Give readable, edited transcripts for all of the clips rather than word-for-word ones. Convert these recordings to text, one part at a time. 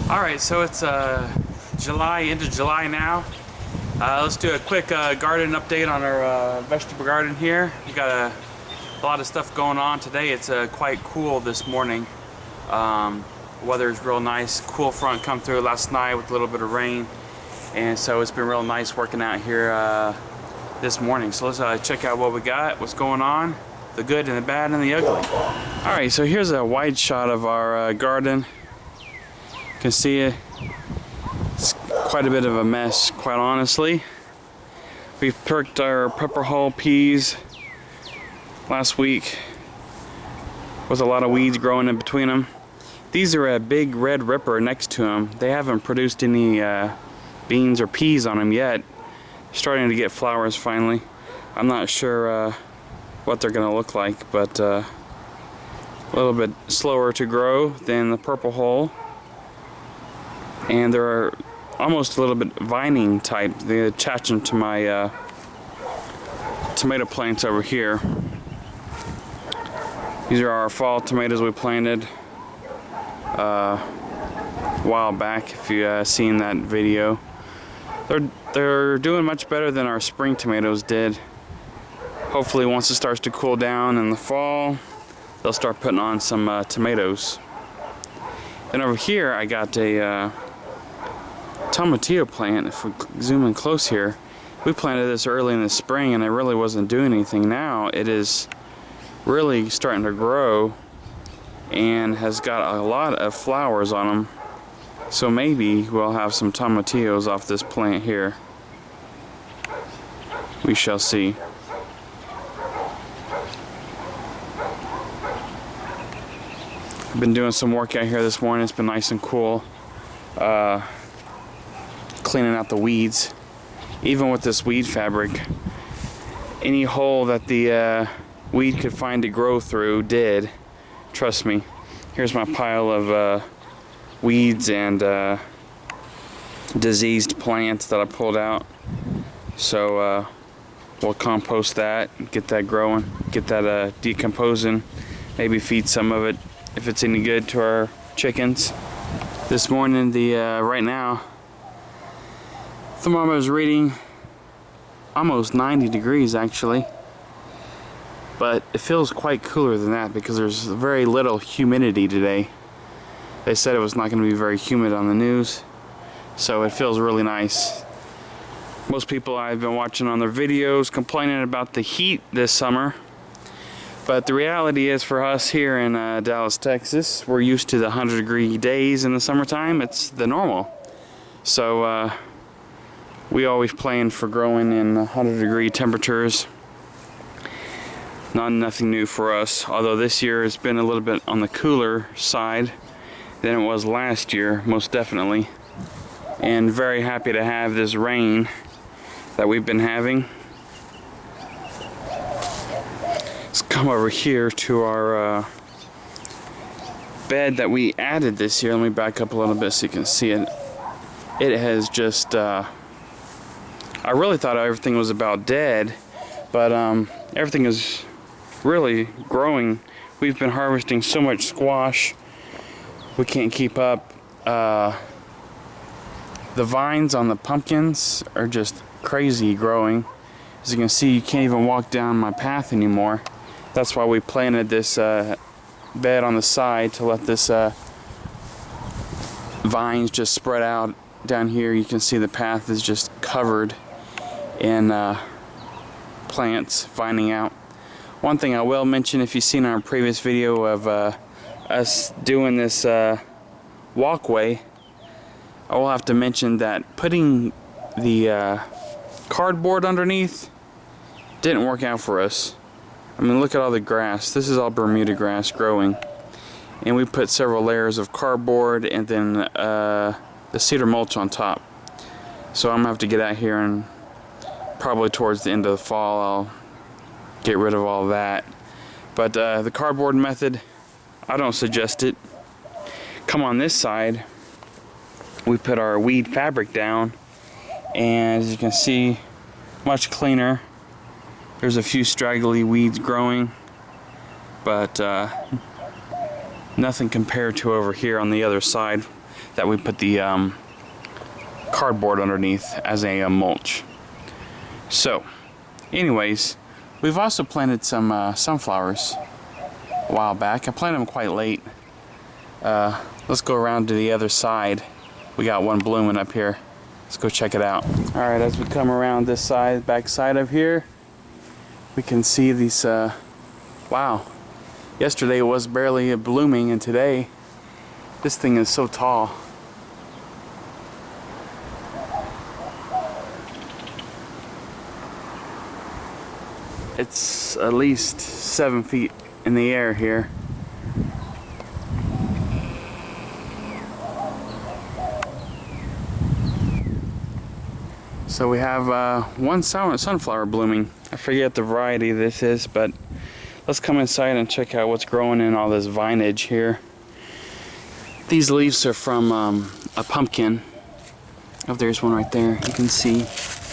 Alright, so it's July, into July now. Let's do a quick garden update on our vegetable garden here. We got a lot of stuff going on today. It's quite cool this morning. Weather's real nice. Cool front come through last night with a little bit of rain. And so it's been real nice working out here this morning. So let's check out what we got, what's going on, the good and the bad and the ugly. Alright, so here's a wide shot of our garden. You can see it. It's quite a bit of a mess, quite honestly. We've perked our pepper hull peas last week with a lot of weeds growing in between them. These are a big red ripper next to them. They haven't produced any beans or peas on them yet. Starting to get flowers finally. I'm not sure what they're gonna look like, but a little bit slower to grow than the purple hull. And they're almost a little bit vining type. They attach them to my tomato plants over here. These are our fall tomatoes we planted a while back, if you've seen that video. They're doing much better than our spring tomatoes did. Hopefully once it starts to cool down in the fall, they'll start putting on some tomatoes. Then over here I got a tomatillo plant. If we zoom in close here, we planted this early in the spring and it really wasn't doing anything. Now it is really starting to grow and has got a lot of flowers on them. So maybe we'll have some tomatillos off this plant here. We shall see. I've been doing some work out here this morning. It's been nice and cool. Cleaning out the weeds. Even with this weed fabric, any hole that the weed could find to grow through did. Trust me. Here's my pile of weeds and diseased plants that I pulled out. So we'll compost that, get that growing, get that decomposing, maybe feed some of it if it's any good to our chickens. This morning, right now, thermometer is reading almost 90 degrees actually, but it feels quite cooler than that because there's very little humidity today. They said it was not going to be very humid on the news, so it feels really nice. Most people I've been watching on their videos complaining about the heat this summer, but the reality is for us here in Dallas, Texas, we're used to the 100-degree days in the summertime. It's the normal. So we always plan for growing in 100-degree temperatures. Nothing new for us, although this year has been a little bit on the cooler side than it was last year, most definitely. And very happy to have this rain that we've been having. Let's come over here to our bed that we added this year. Let me back up a little bit so you can see it. It has just I really thought everything was about dead, but everything is really growing. We've been harvesting so much squash, we can't keep up. The vines on the pumpkins are just crazy growing. As you can see, you can't even walk down my path anymore. That's why we planted this bed on the side to let this vines just spread out. Down here you can see the path is just covered in plants vining out. One thing I will mention, if you've seen our previous video of us doing this walkway, I will have to mention that putting the cardboard underneath didn't work out for us. I mean, look at all the grass. This is all Bermuda grass growing, and we put several layers of cardboard and then the cedar mulch on top. So I'm gonna have to get out here and probably towards the end of the fall I'll get rid of all that. But the cardboard method, I don't suggest it. Come on this side, we put our weed fabric down, and as you can see, much cleaner. There's a few straggly weeds growing, but nothing compared to over here on the other side. that we put the cardboard underneath as a mulch. So, anyways, we've also planted some sunflowers a while back. I planted them quite late. Let's go around to the other side. We got one blooming up here. Let's go check it out. Alright, as we come around this side, back side of here, we can see these, wow. Yesterday it was barely blooming, and today, this thing is so tall. It's at least 7 feet in the air here. So we have one sunflower blooming. I forget the variety this is, but let's come inside and check out what's growing in all this vinage here. These leaves are from a pumpkin. Oh, there's one right there. You can see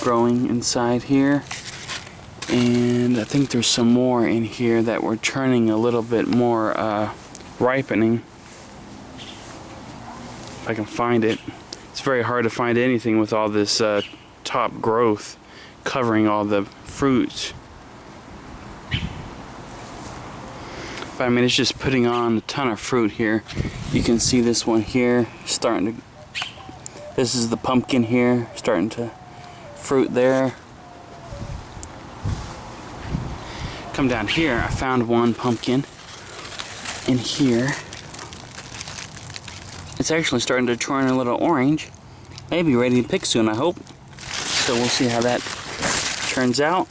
growing inside here. And I think there's some more in here that we're turning a little bit more ripening. If I can find it. It's very hard to find anything with all this top growth covering all the fruits. But I mean, it's just putting on a ton of fruit here. You can see this one here starting to, this is the pumpkin here, starting to fruit there. Come down here, I found one pumpkin in here. It's actually starting to turn a little orange. Maybe ready to pick soon, I hope. So we'll see how that turns out.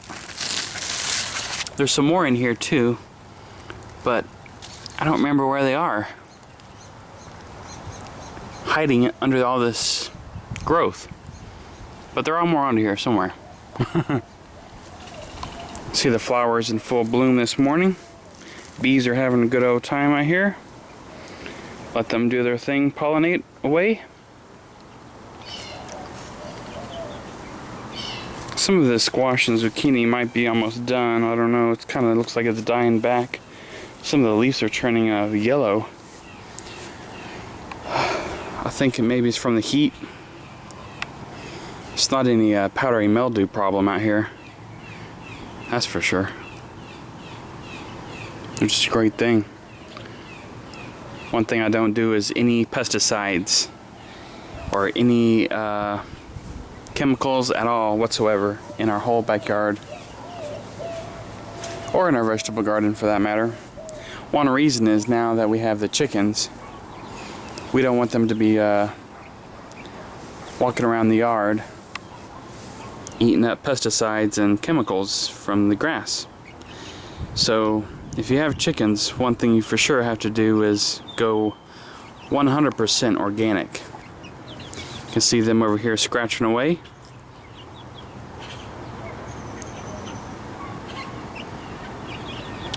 There's some more in here too, but I don't remember where they are. Hiding under all this growth. But they're all more under here somewhere. See the flowers in full bloom this morning. Bees are having a good old time out here. Let them do their thing, pollinate away. Some of the squash and zucchini might be almost done. I don't know. It kind of looks like it's dying back. Some of the leaves are turning yellow. I think maybe it's from the heat. It's not any powdery mildew problem out here. That's for sure. Which is a great thing. One thing I don't do is any pesticides or any chemicals at all whatsoever in our whole backyard, or in our vegetable garden for that matter. One reason is now that we have the chickens, we don't want them to be walking around the yard eating up pesticides and chemicals from the grass. So if you have chickens, one thing you for sure have to do is go 100% organic. You can see them over here scratching away.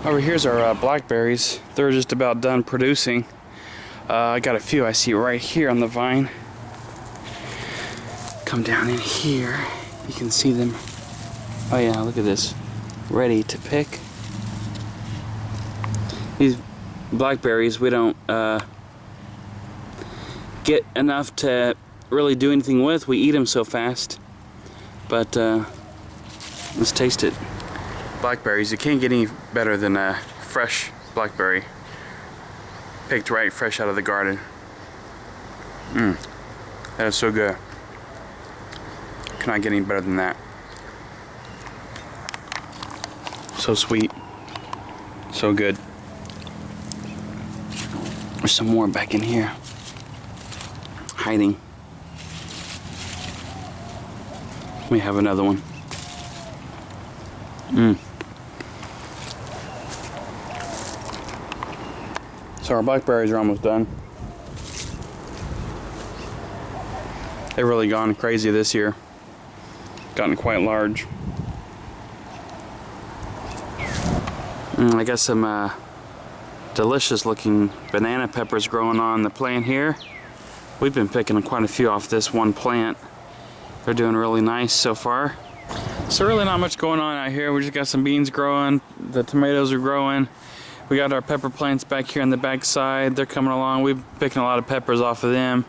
Over here's our blackberries. They're just about done producing. I got a few I see right here on the vine. Come down in here. You can see them. Oh yeah, look at this. Ready to pick. These blackberries we don't get enough to really do anything with. We eat them so fast. But let's taste it. Blackberries, you can't get any better than a fresh blackberry. Picked right fresh out of the garden. That is so good. Cannot get any better than that. So sweet. So good. There's some more back in here. Hiding. We have another one. So our blackberries are almost done. They've really gone crazy this year. Gotten quite large. I got some delicious looking banana peppers growing on the plant here. We've been picking quite a few off this one plant. They're doing really nice so far. So really not much going on out here. We just got some beans growing. The tomatoes are growing. We got our pepper plants back here on the back side. They're coming along. We've been picking a lot of peppers off of them.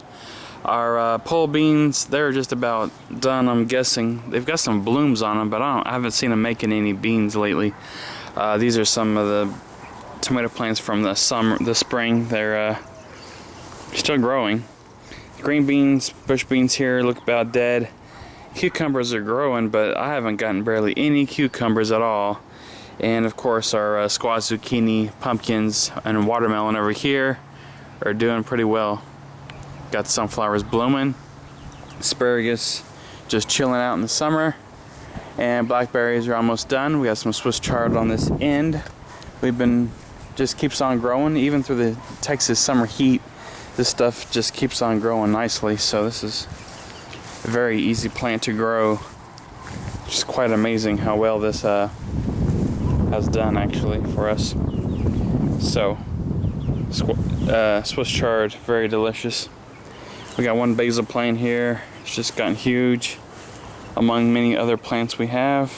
Our pole beans, they're just about done, I'm guessing. They've got some blooms on them, but I haven't seen them making any beans lately. These are some of the tomato plants from the spring. They're still growing. Green beans, bush beans here look about dead. Cucumbers are growing, but I haven't gotten barely any cucumbers at all. And of course our squash, zucchini, pumpkins, and watermelon over here are doing pretty well. Got sunflowers blooming, asparagus just chilling out in the summer, and blackberries are almost done. We got some Swiss chard on this end. We've been, just keeps on growing even through the Texas summer heat. This stuff just keeps on growing nicely, so this is a very easy plant to grow. Just quite amazing how well this has done actually for us. So Swiss chard, very delicious. We got one basil plant here. It's just gotten huge among many other plants we have.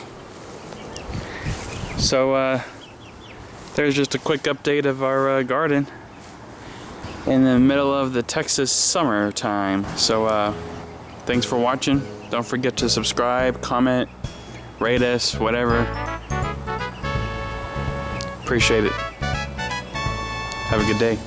So there's just a quick update of our garden in the middle of the Texas summertime. So thanks for watching. Don't forget to subscribe, comment, rate us, whatever. Appreciate it. Have a good day.